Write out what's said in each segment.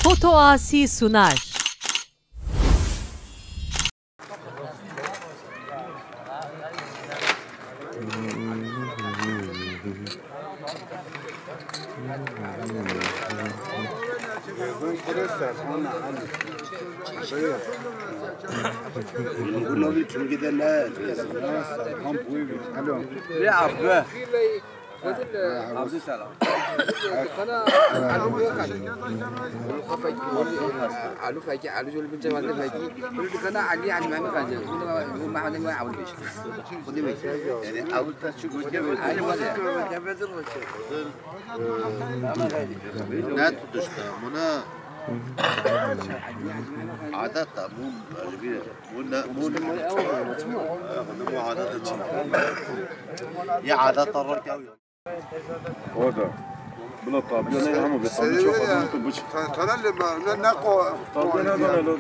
Foto Asi sunar. عادات مو عادات يا عادات الركاوي هذا بلا طابية أنا هم بس ترى اللي ما نقو طابية هذا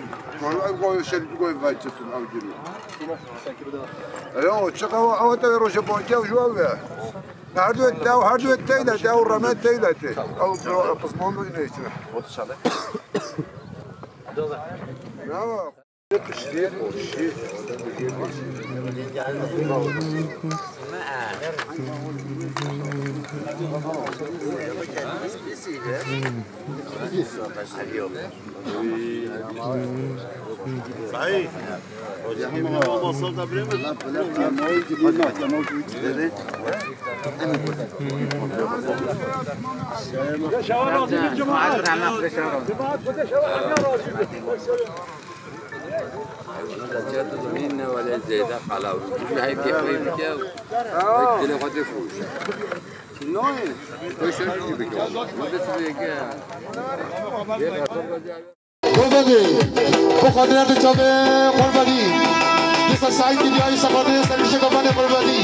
قوي شد قوي فاجت الأوجري أيوة شقوا أو تروح بونجا وجوابه هردو التايلة أو الرماد التايلة أو قسمون من يشرح وتشالك لا تشتري وشيء صحيح هو وصلت بريمة لا موجود منا ولا زيادة قلاوي هاي كيف يبكوا اللي قد يفوز نوين وش يبكوا ما تسويك قرباني بخاطر تجابه قرباني لسه سعيد بدي سقطني سليش كمان قرباني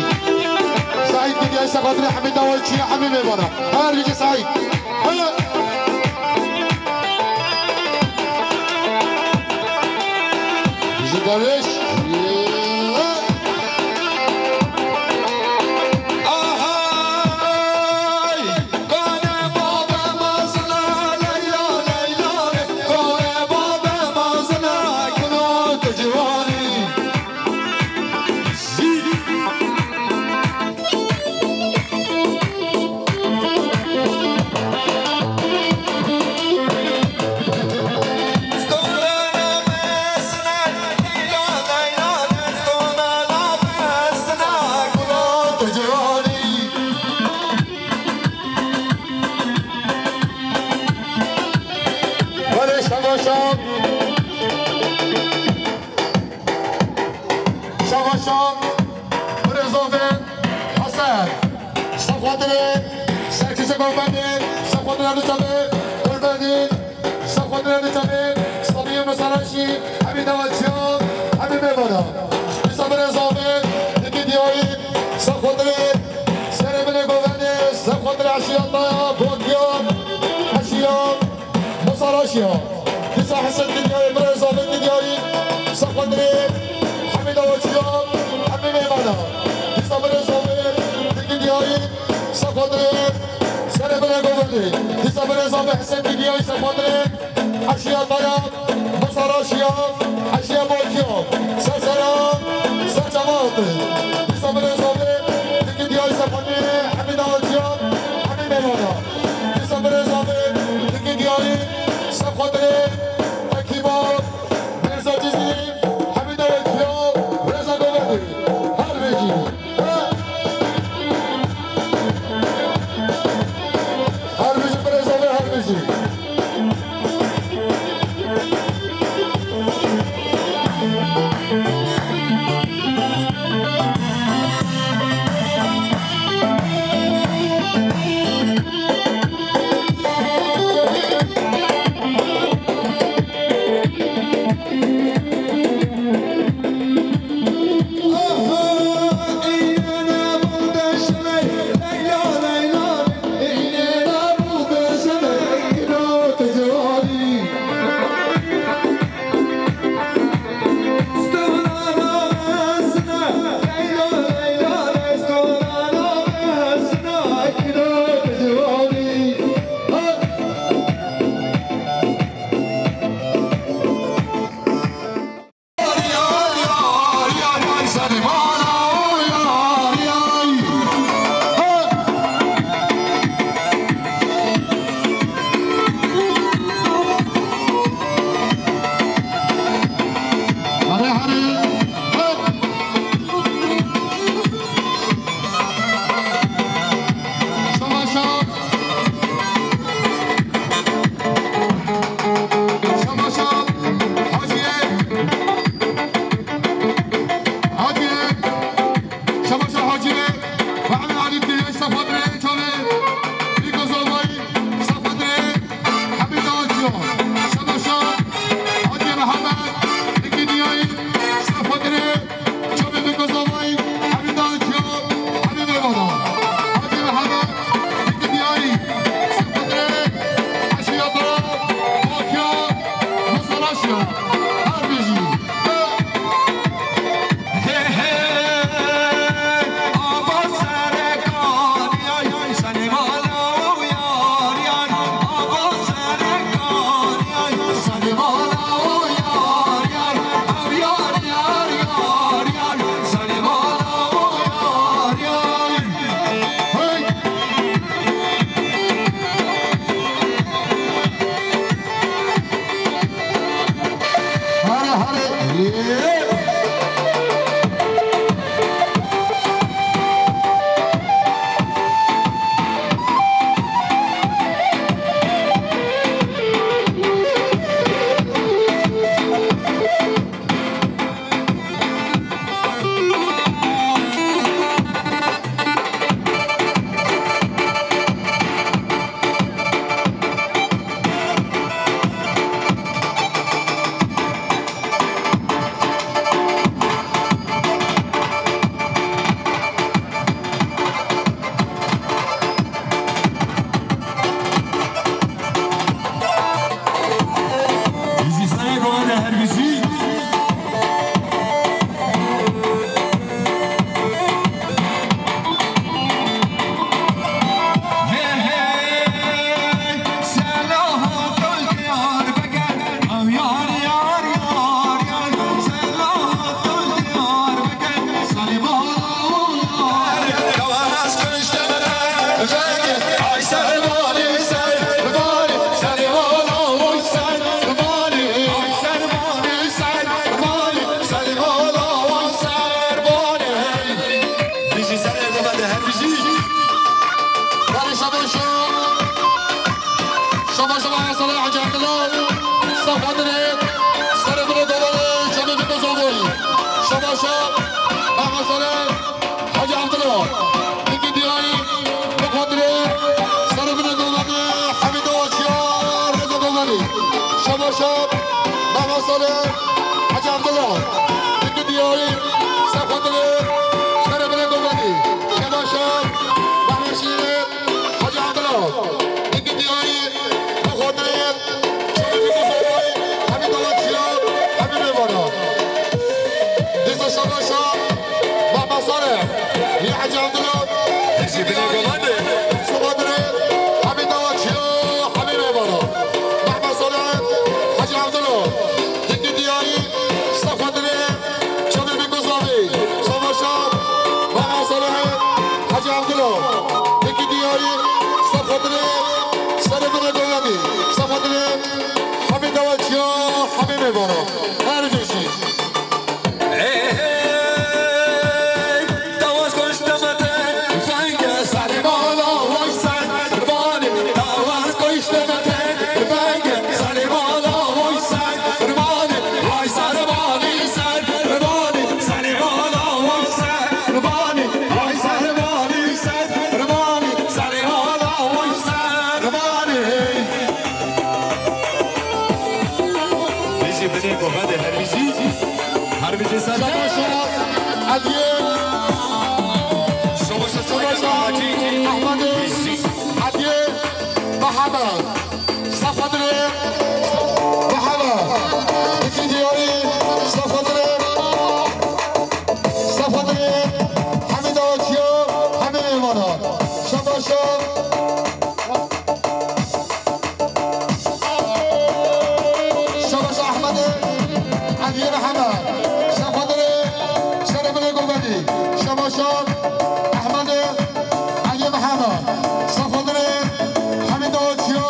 سعيد بدي سقطني حميد أول شيء حبيبي برا هارجي سعيد هلا زدارش شباش مع صلاح حاج عبد الله صف دريد سر بن دولة شباب القزوي شباش مع صلاح حاج عبد الله ديك دياي بقدر سر بن دولة حميد وشيار رضا دولة شباش مع صلاح حاج عبد الله ديك دياي صف دريد سر بن دولة شباش مع شير حاج عبد الله يا حاج عبد الله تجيب لي قلبي صبري حبيبي وجهي حبيبي برا محمد صلاح حاج عبد الله ديك ديالي صفدري شباب القزوي صبر شاب محمد صلاح حاج عبد الله ديك ديالي صفدري سربنا قلبي صفدري حبيبي وجهي حبيبي برا ارجع شيء احمد علي محمد صفدري حميد اوتيو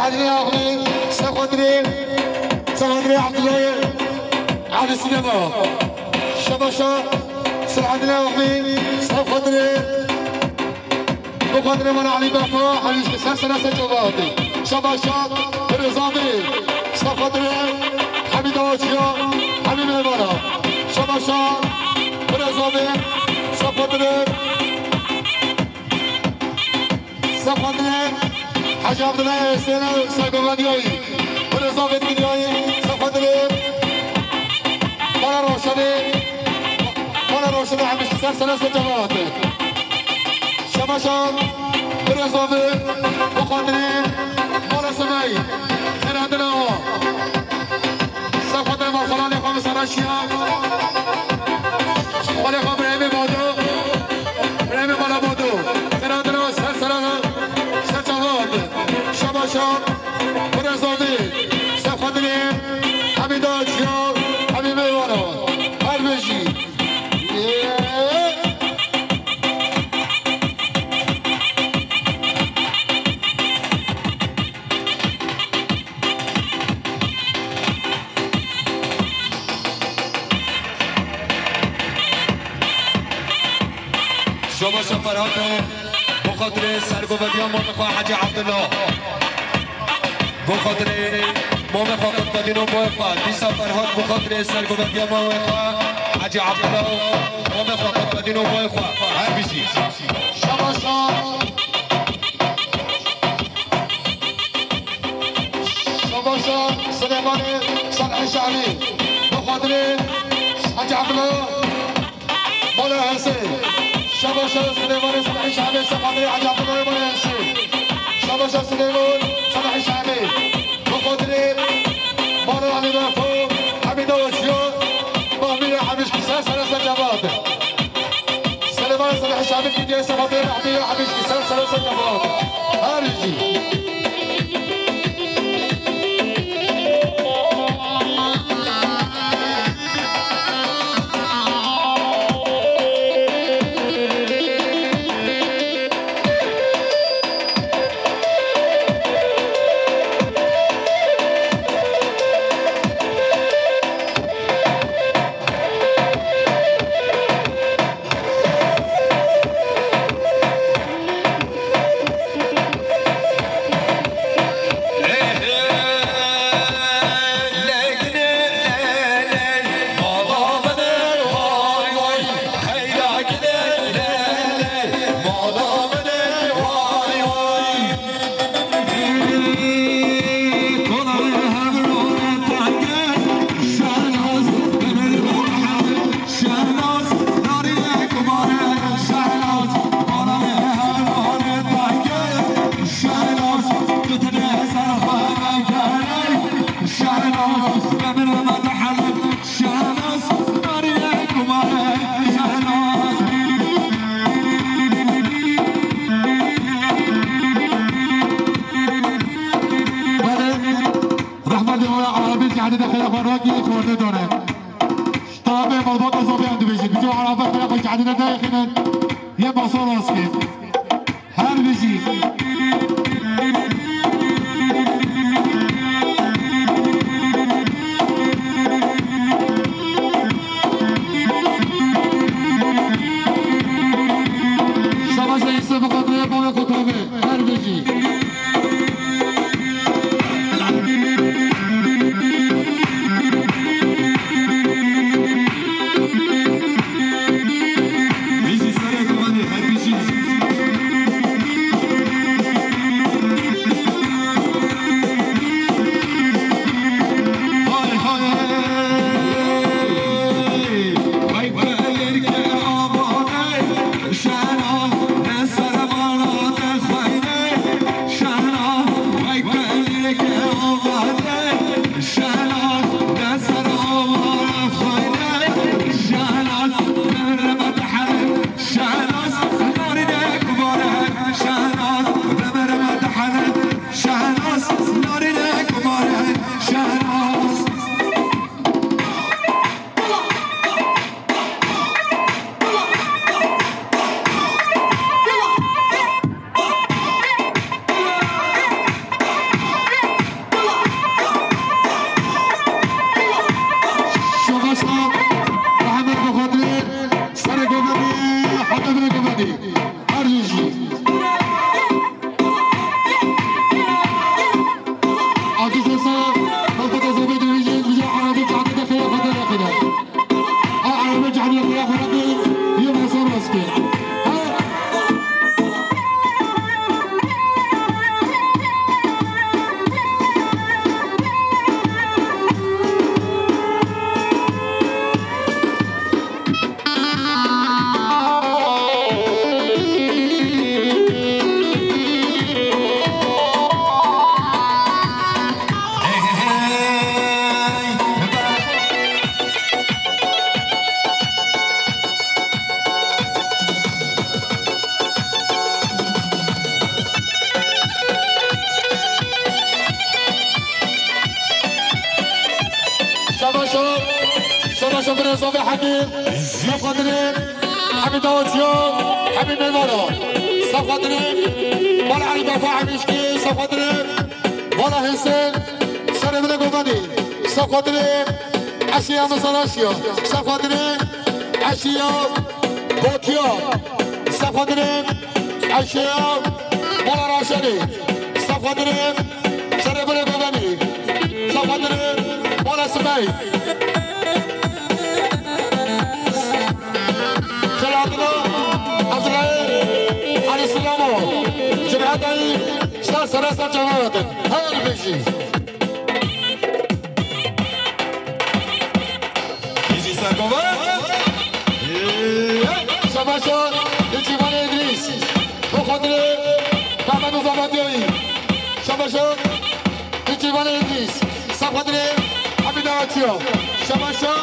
سعدني يا أخي سخدري عبد الله على السينما شباشا سعدني يا أخي سخدري بقدر من علي بفا حبيش سلسلة سجواتي شباشا برزامي سخدري حميد أوشيا حميد ميمانا شباشا برزامي سخدري حاجة عبد الله سنة ساقوانيوي ونظام الدنيوي سفدري مانا روشني حمش سلسلة سجوات شباشان ونظام بقدري مانا سماي خير عندنا سفدري مرخلاني خمس راشيا ولي خبريمي بودو بريمي مانا بودو خير عندنا سلسلة شباشان برزاوی سفدری حمید آجیا حمید میوانا هر بشی شباشان فرهاد بخاطر سرگوبدیان ما میخواه حاجی عبدالله بخاطر ما میخواه قطبادین و باقا دیسا فرهاد بخاطر سرگوبدیان ما میخواه حاجی عبدالله ما میخواه قطبادین و باقا هر بیشی شباشان سلیمان صالح شعبی بخاطر حاجی عبدالله مولا حسین شباشان سلیمان صالح شعبی بخاطر حاجی عبدالله مولا حسین شباشان سلیمان صالح شعبی بخاطر مولا علی بفو حمید آشیا محمید حمیش کسر سلسل جواد سلیمان صالح شعبی که دیگه بخاطر محمید حمیش کسر سلسل جواد هرچی صافي حكيم صف خاطرين حميد داووديان حميد ميمونة صف خاطرين مال علي برفاع مشكي صف خاطرين مال حسين سر ابن قوماني صف خاطرين عشية مصراشيا صف خاطرين عشية بوتيا صف خاطرين عشية مال راشدي صف خاطرين سر ابن قوماني صف خاطرين مال سماي علي السلامو جمعتي شتار سراسة جماعتك هاي بيجي يجي ساكوبا شباشا يجي مالي إدريس بخدري محمد زباديوي شباشا يجي مالي إدريس ساكوبا حميد داووديان شباشا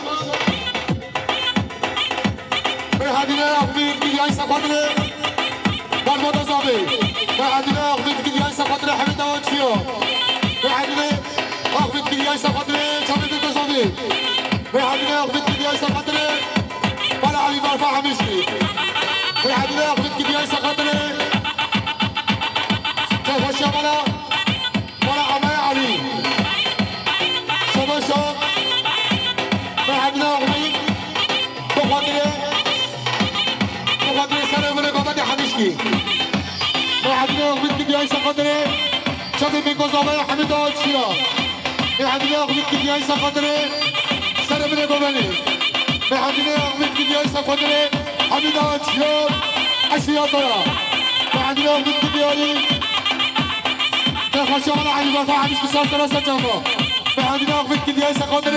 بهادينا أخبير كياي ساكوبا بالموت زابي بهادينا أخبير كياي ساكوبا حميد داووديان بهادينا أخبير كياي ساكوبا حميد داووديان بهادينا أخبير كياي ساكوبا بالا علي برفاع مشكي بهادينا أخبير كياي ساكوبا كيف الشمالة بالا عماي علي شباشا بهادينا أخبير بخاطر سر من قومت حمیشکی بهادینا أخبير كياي ساكوبا شبي من قزامه حميد داووديان بهادینا أخبير كياي ساكوبا سر من قوماني بهادینا أخبير كياي ساكوبا حميد داووديان عشية طرا بهادینا أخبير كياي تخشى على علي برفاع مشكي صار ثلاثة جنبه بهادینا أخبير كياي ساكوبا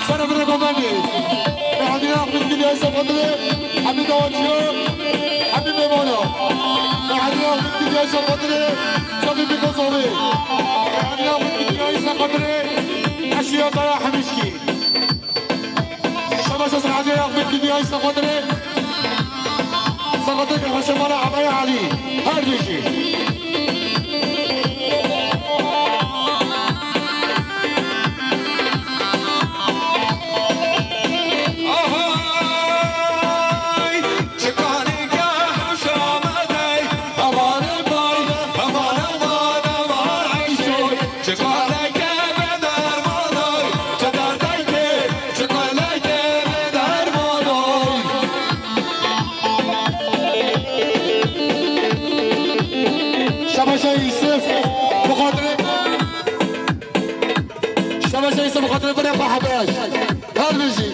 سر من قوماني بهادینا أخبير كياي ساكوبا حميد داووديان حميد ميمونة بهادینا أخبير كياي ساكوبا شبي من قزامه بهادینا أخبير كياي ساكوبا عشية طرا حميشكي شباشا سعدي أخبير كياي ساكوبا ساكوبا الخشمالة عماي علي هاي بيجي شباشا يوسف بخاطر بني حباش هاي بيجي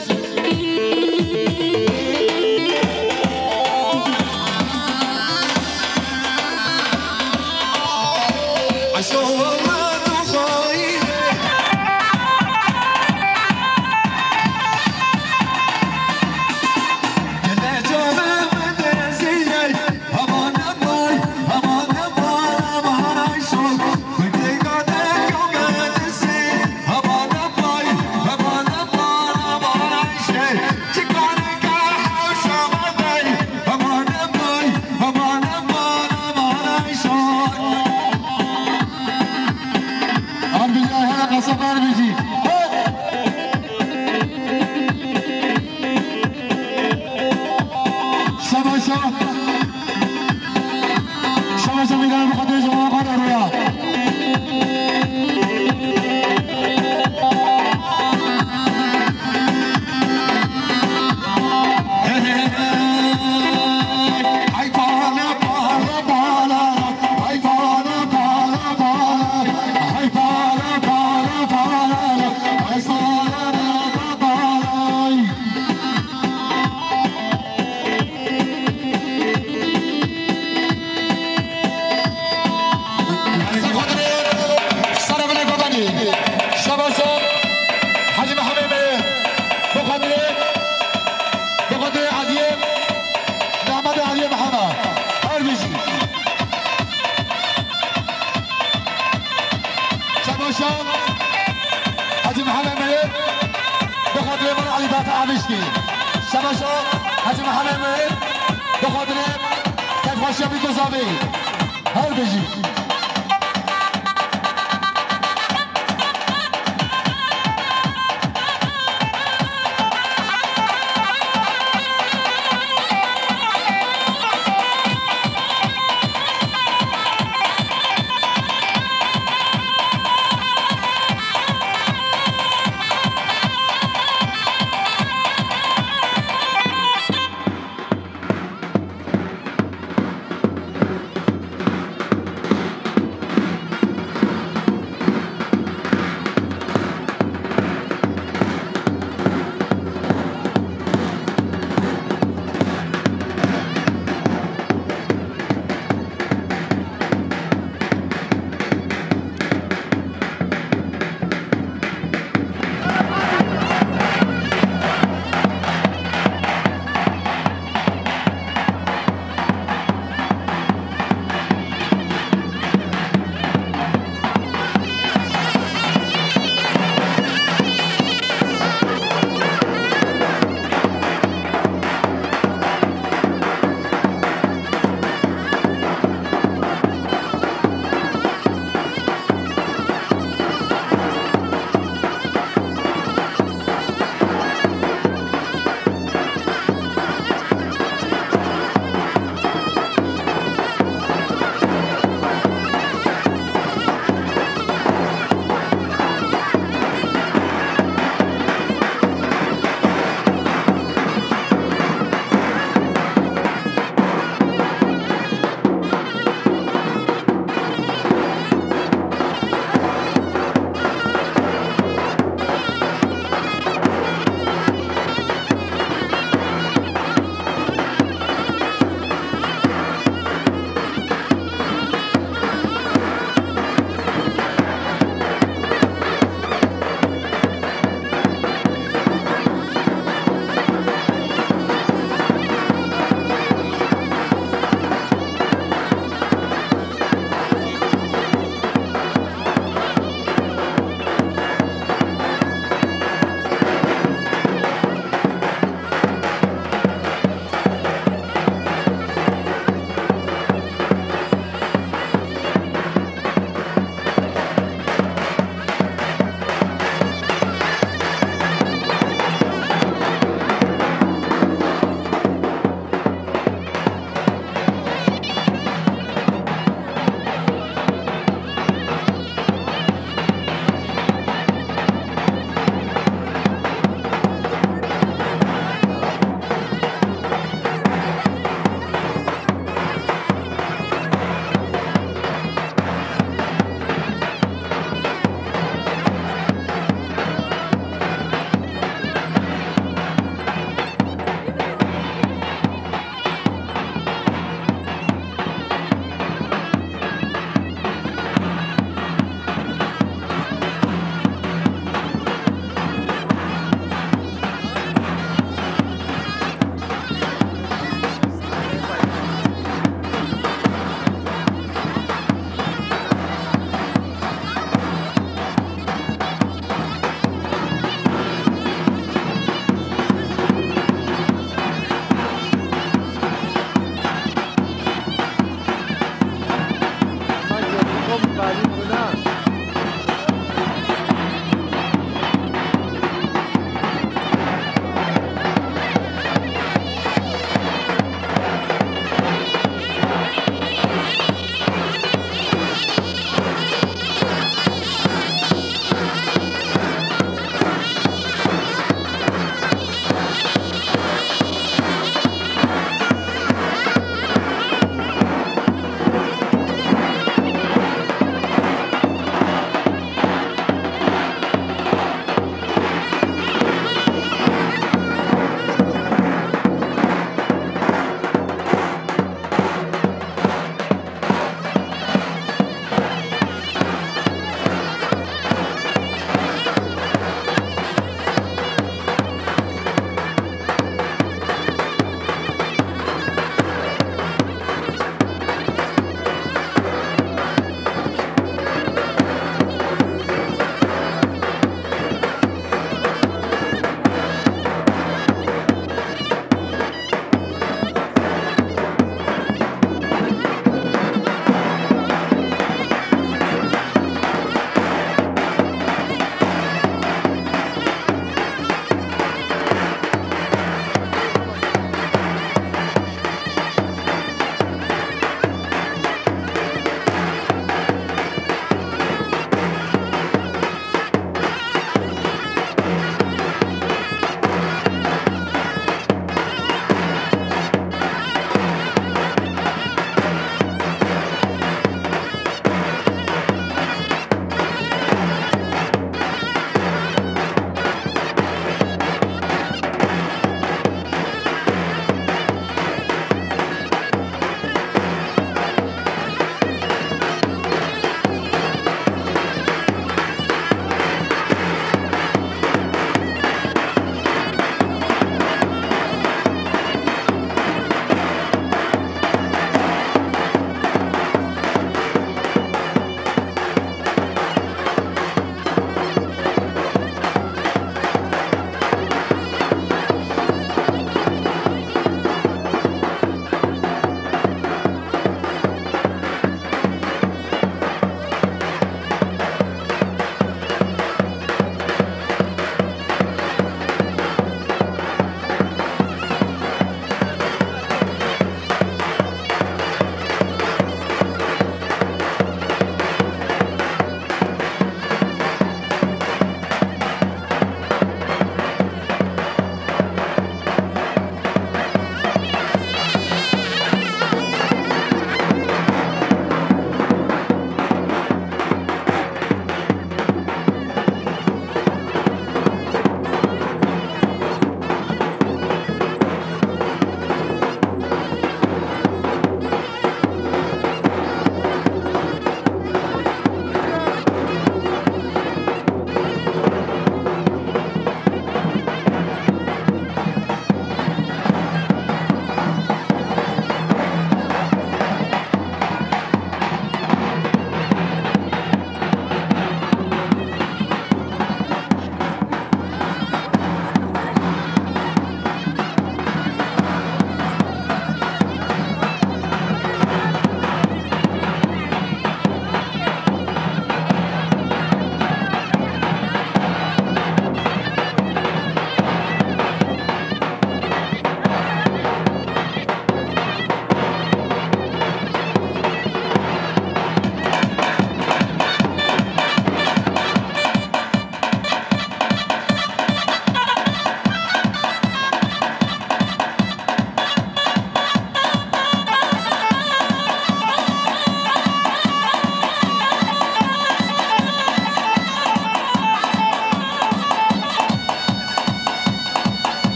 شباشا میدارم بخاطر شما قرار رویا حاجی محمد ملک بخاطر من علی برفاع مشکی شباشا حاجی محمد ملک بخاطر کیفاشی بی گزامی هر بجی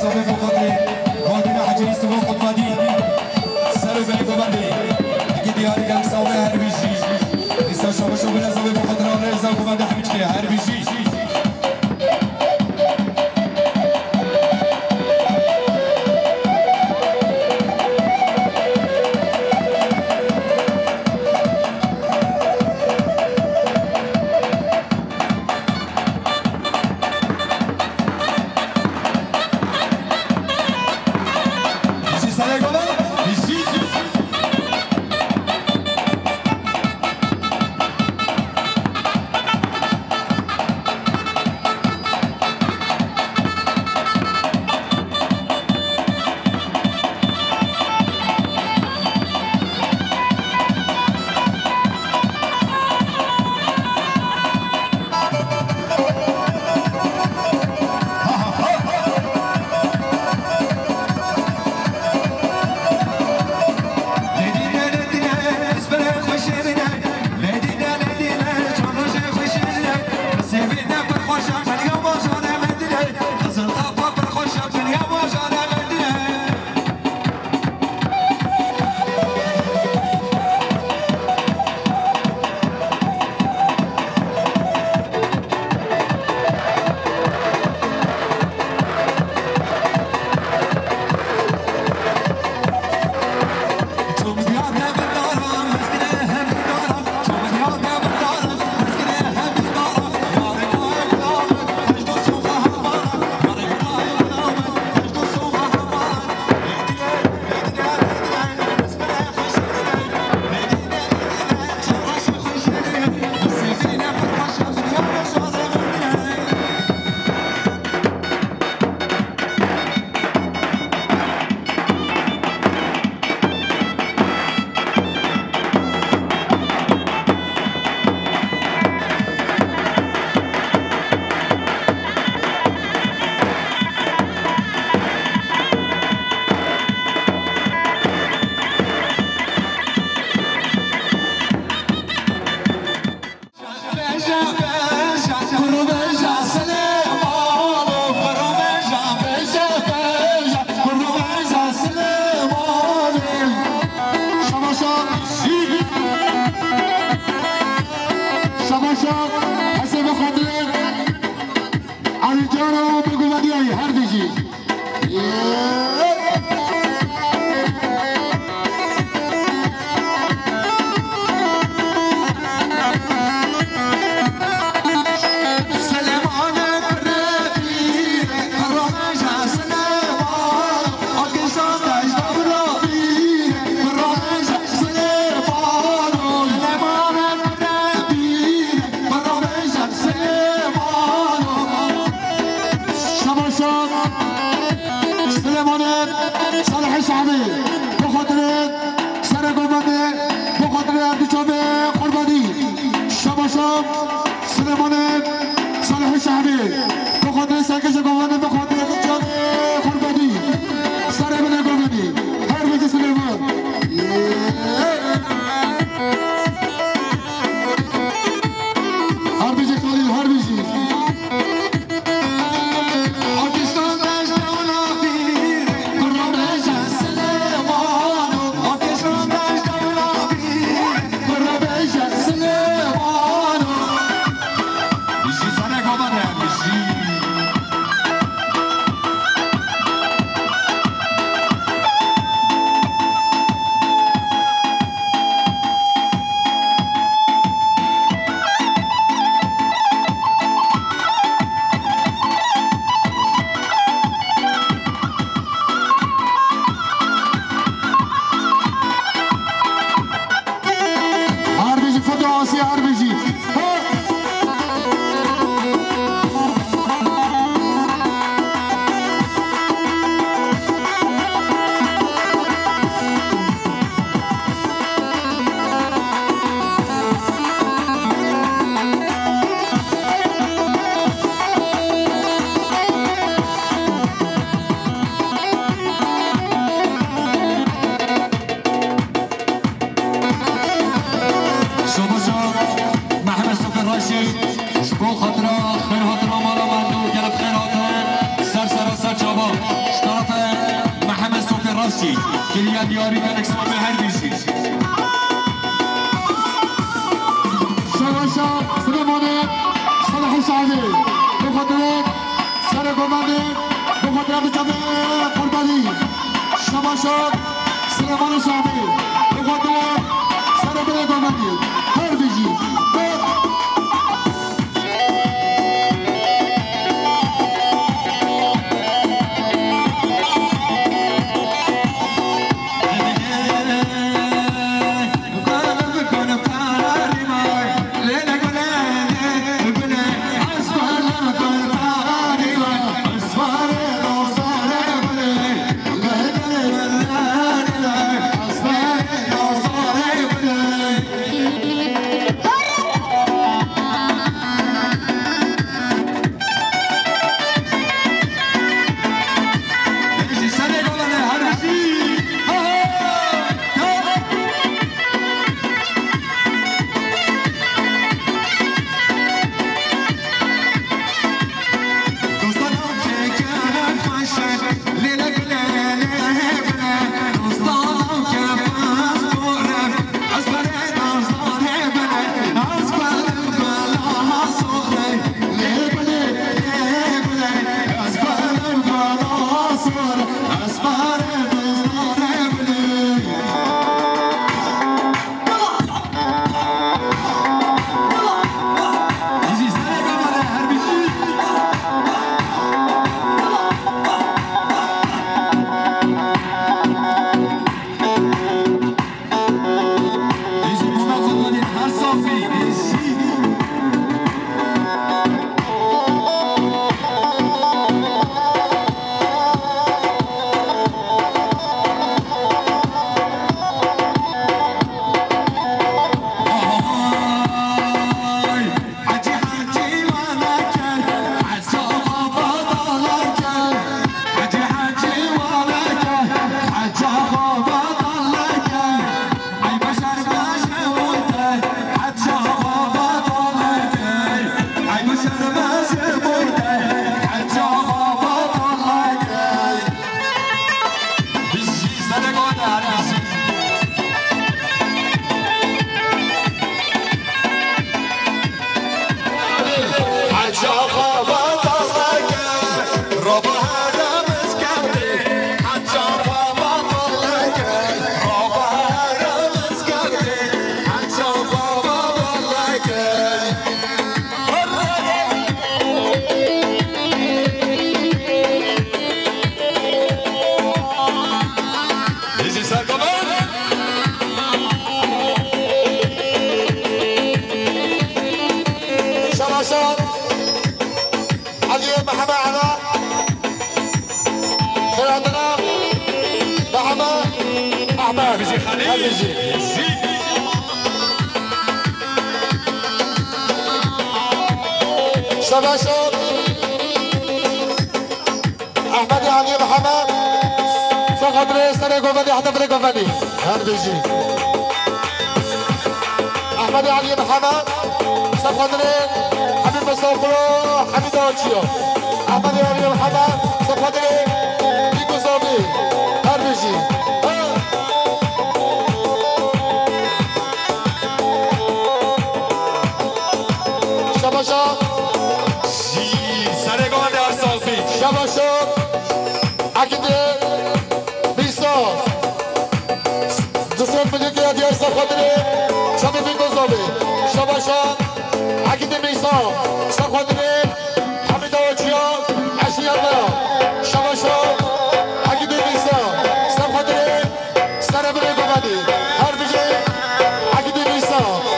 صوفي فوقتي هادينا حجري سوق خطبادي سلو بيكو بدي اكيد يا رجال صوفي هربيشي لسه شباب شباب صوفي فوقتي رانا زوق بدي حمشكي هربيشي شباشا سليماني صالح الشعبي بخاطرك سر قماني بخاطرك جميع قرباني شباشا سليمان الشعبي بخاطرك سر قماني هر بيجي شباشا احمد علي محمد فقط رئيس قواني حتى قواني هر بيجي احمد علي محمد فقط رئيس حبيب مصطفى حميد اوتشيو احمد علي محمد فقط رئيس بيكو صوبي هر بيجي شباشا شباشا عقیده بیساز دوستان بگه که دیگه سخوادره شبه بگذابه شباشا عقیده بیساز سخوادره حمید آوچیا عشی الله شباشا عقیده بیساز سخوادره سر بره گمده هر بگه عقیده بیساز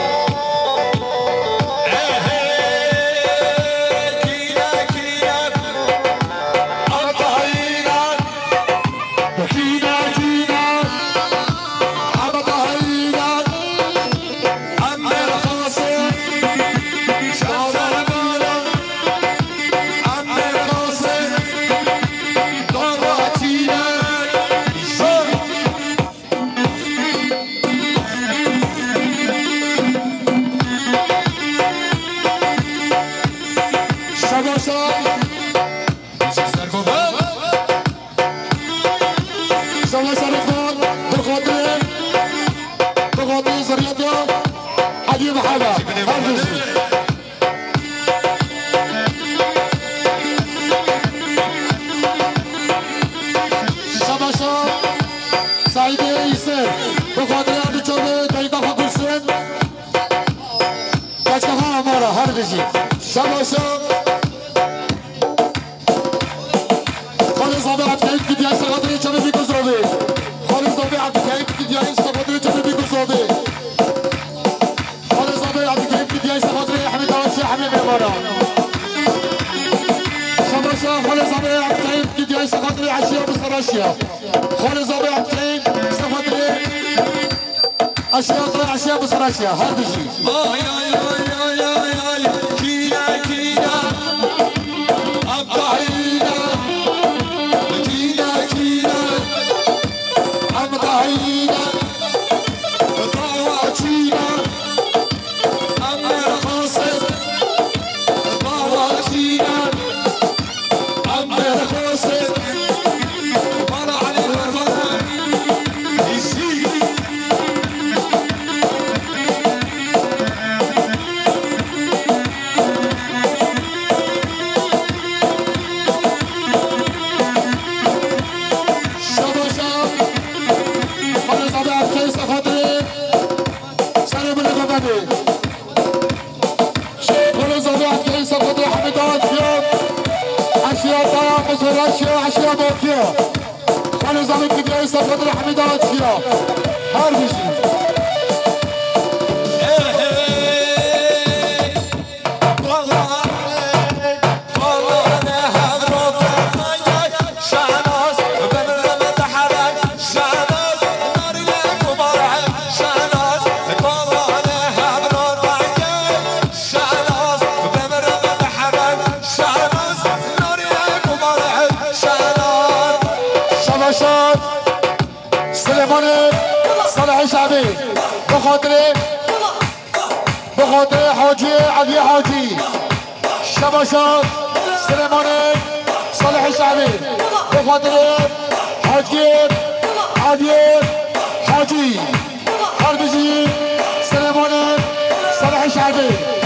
شباشا سعید ایسه به خاطر اردوچوبه دقیقه خاکرسون کچکه ها امارا هر بشی شباشا خالص آبه عبدالحید که دیای سقاطری چوبه بیگذروبه خالص آبه عبدالحید که دیای سقاطری چوبه بیگذروبه خالص آبه عبدالحید که دیای سقاطری حمید آوچی حمید امارا شباشا خالص آبه عبدالحید که دیای سقاطری عشیه بسراشیه خالص آبه عبدالحید سقاطری عشیه بسراشیه هر بشی عشية باكية خلوا زمن كبير يستفاد الحميدات فيها هار بيجي بخاطر حاجی علی حاجی شباشات سلیمان صالح شعبی بخاطر حاجی علی حاجی هر بجی سلیمان صالح شعبی